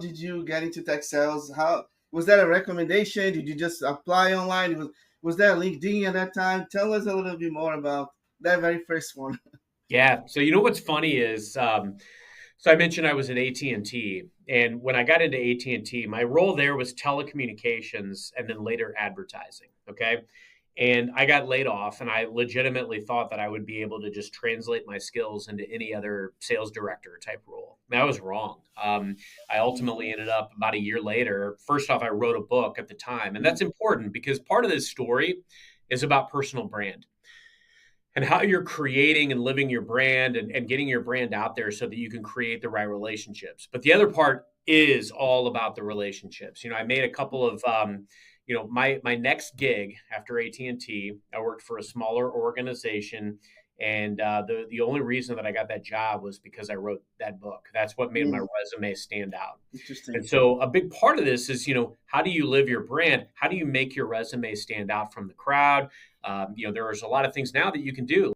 did you get into tech sales? How was that a recommendation? Did you just apply online? Was that LinkedIn at that time? Tell us a little bit more about that very first one. Yeah. So you know what's funny is, so I mentioned I was at AT&T, and T, and when I got into AT&T, my role there was telecommunications and then later advertising. Okay. And I got laid off, and I legitimately thought that I would be able to just translate my skills into any other sales director type role. And I was wrong. I ultimately ended up about a year later. First off, I wrote a book at the time, and that's important because part of this story is about personal brand and how you're creating and living your brand and getting your brand out there so that you can create the right relationships. But the other part is all about the relationships. I made a couple of, my next gig after AT&T, I worked for a smaller organization. And the only reason that I got that job was because I wrote that book. That's what made my Mm, resume stand out. And interesting. so a big part of this is, how do you live your brand? How do you make your resume stand out from the crowd? There's a lot of things now that you can do.